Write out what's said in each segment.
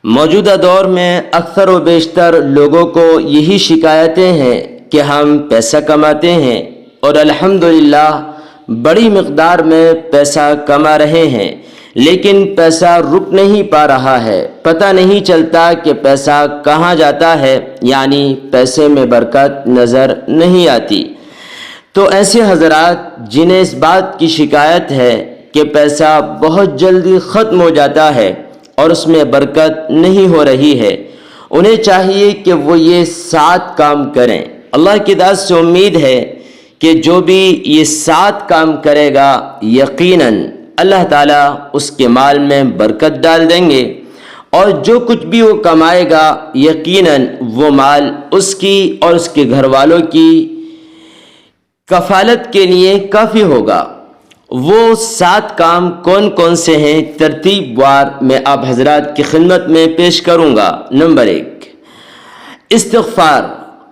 موجودہ دور میں اکثر و بیشتر لوگوں کو یہی شکایتیں ہیں کہ ہم پیسہ کماتے ہیں اور الحمدللہ بڑی مقدار میں پیسہ کما رہے ہیں، لیکن پیسہ رک نہیں پا رہا ہے، پتہ نہیں چلتا کہ پیسہ کہاں جاتا ہے، یعنی پیسے میں برکت نظر نہیں آتی۔ تو ایسے حضرات جنہیں اس بات کی شکایت ہے کہ پیسہ بہت جلدی ختم ہو جاتا ہے اور اس میں برکت نہیں ہو رہی ہے، انہیں چاہیے کہ وہ یہ 7 کام کریں۔ اللہ کی ذات سے امید ہے کہ جو بھی یہ 7 کام کرے گا یقیناً اللہ تعالیٰ اس کے مال میں برکت ڈال دیں گے، اور جو کچھ بھی وہ کمائے گا یقیناً وہ مال اس کی اور اس کے گھر والوں کی کفالت کے لیے کافی ہوگا۔ وہ 7 کام کون کون سے ہیں ترتیب وار میں آپ حضرات کی خدمت میں پیش کروں گا۔ نمبر 1، استغفار۔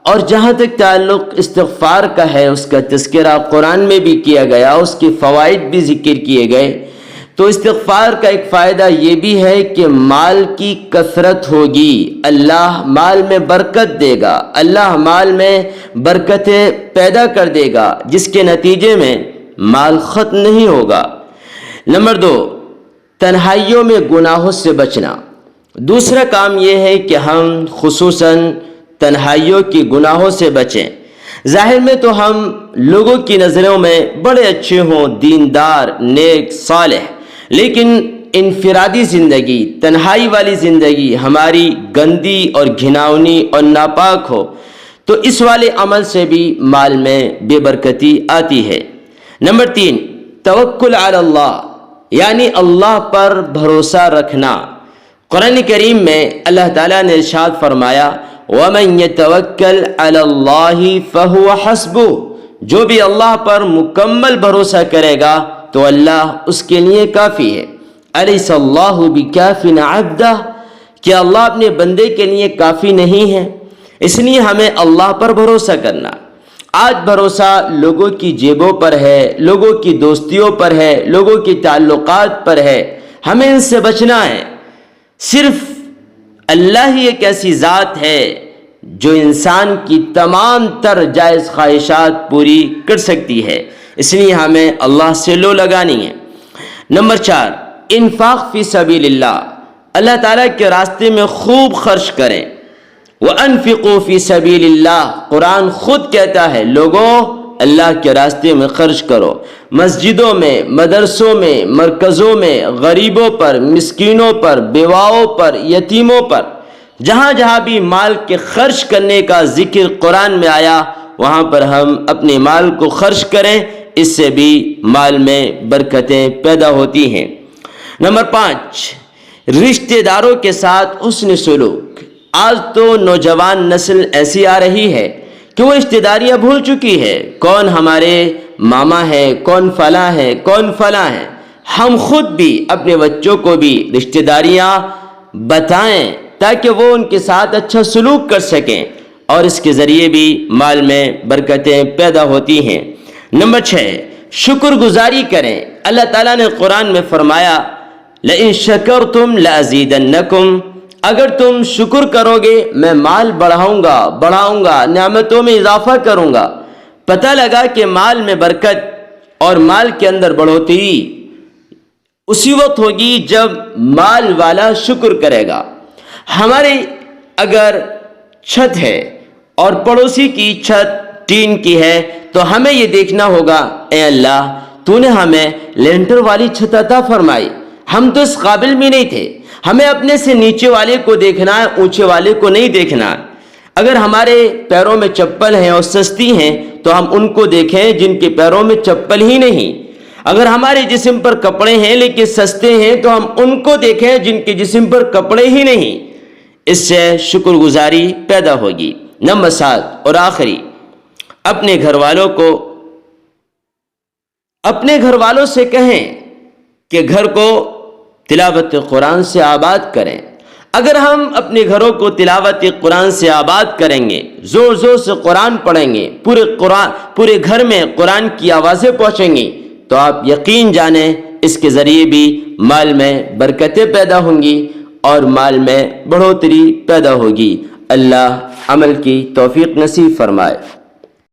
اور جہاں تک تعلق استغفار کا ہے اس کا تذکرہ قرآن میں بھی کیا گیا، اس کے فوائد بھی ذکر کیے گئے۔ تو استغفار کا ایک فائدہ یہ بھی ہے کہ مال کی کثرت ہوگی، اللہ مال میں برکت دے گا، اللہ مال میں برکتیں پیدا کر دے گا، جس کے نتیجے میں مال ختم نہیں ہوگا۔ نمبر 2، تنہائیوں میں گناہوں سے بچنا۔ دوسرا کام یہ ہے کہ ہم خصوصاً تنہائیوں کی گناہوں سے بچیں۔ ظاہر میں تو ہم لوگوں کی نظروں میں بڑے اچھے ہوں، دیندار، نیک، صالح، لیکن انفرادی زندگی، تنہائی والی زندگی ہماری گندی اور گھناؤنی اور ناپاک ہو تو اس والے عمل سے بھی مال میں بے برکتی آتی ہے۔ نمبر 3، توکل علی اللہ، یعنی اللہ پر بھروسہ رکھنا۔ قرآن کریم میں اللہ تعالیٰ نے ارشاد فرمایا وَمَن يَتَوَكَّلْ عَلَى اللَّهِ فَهُوَ حَسْبُهُ، جو بھی اللہ پر مکمل بھروسہ کرے گا تو اللہ اس کے لیے کافی ہے۔ أَلَيْسَ اللَّهُ بِكَافٍ عَبْدَهُ، کیا اللہ اپنے بندے کے لیے کافی نہیں ہے؟ اس لیے ہمیں اللہ پر بھروسہ کرنا۔ آج بھروسہ لوگوں کی جیبوں پر ہے، لوگوں کی دوستیوں پر ہے، لوگوں کی تعلقات پر ہے، ہمیں ان سے بچنا ہے۔ صرف اللہ ہی ایک ایسی ذات ہے جو انسان کی تمام تر جائز خواہشات پوری کر سکتی ہے، اس لیے ہمیں اللہ سے لو لگانی ہے۔ نمبر 4، انفاق فی سبیل اللہ، اللہ تعالیٰ کے راستے میں خوب خرچ کریں۔ وَأَنفِقُوا فِي سَبِيلِ اللَّهِ، قرآن خود کہتا ہے لوگوں اللہ کے راستے میں خرچ کرو، مسجدوں میں، مدرسوں میں، مرکزوں میں، غریبوں پر، مسکینوں پر، بیواؤں پر، یتیموں پر، جہاں جہاں بھی مال کے خرچ کرنے کا ذکر قرآن میں آیا وہاں پر ہم اپنے مال کو خرچ کریں، اس سے بھی مال میں برکتیں پیدا ہوتی ہیں۔ نمبر 5، رشتہ داروں کے ساتھ حسن سلوک۔ آج تو نوجوان نسل ایسی آ رہی ہے کہ وہ رشتہ داریاں بھول چکی ہے، کون ہمارے ماما ہے، کون فلاں ہے، کون فلاں ہے۔ ہم خود بھی اپنے بچوں کو بھی رشتہ داریاں بتائیں تاکہ وہ ان کے ساتھ اچھا سلوک کر سکیں، اور اس کے ذریعے بھی مال میں برکتیں پیدا ہوتی ہیں۔ نمبر 6، شکر گزاری کریں۔ اللہ تعالیٰ نے قرآن میں فرمایا لَإِن شَكَرْتُمْ لَأَزِيدَنَّكُمْ، اگر تم شکر کرو گے میں مال بڑھاؤں گا، نعمتوں میں اضافہ کروں گا۔ پتہ لگا کہ مال میں برکت اور مال کے اندر بڑھوتری اسی وقت ہوگی جب مال والا شکر کرے گا۔ ہمارے اگر چھت ہے اور پڑوسی کی چھت ٹین کی ہے تو ہمیں یہ دیکھنا ہوگا اے اللہ تو نے ہمیں لینٹر والی چھت عطا فرمائی، ہم تو اس قابل بھی نہیں تھے۔ ہمیں اپنے سے نیچے والے کو دیکھنا ہے، اونچے والے کو نہیں دیکھنا۔ اگر ہمارے پیروں میں چپل ہیں اور سستی ہیں تو ہم ان کو دیکھیں جن کے پیروں میں چپل ہی نہیں۔ اگر ہمارے جسم پر کپڑے ہیں لیکن سستے ہیں تو ہم ان کو دیکھیں جن کے جسم پر کپڑے ہی نہیں۔ اس سے شکر گزاری پیدا ہوگی۔ نمبر 7 اور آخری، اپنے گھر والوں سے کہیں کہ گھر کو تلاوت قرآن سے آباد کریں۔ اگر ہم اپنے گھروں کو تلاوت قرآن سے آباد کریں گے، زور زور سے قرآن پڑھیں گے، پورے گھر میں قرآن کی آوازیں پہنچیں گی تو آپ یقین جانیں اس کے ذریعے بھی مال میں برکتیں پیدا ہوں گی اور مال میں بڑھوتری پیدا ہوگی۔ اللہ عمل کی توفیق نصیب فرمائے۔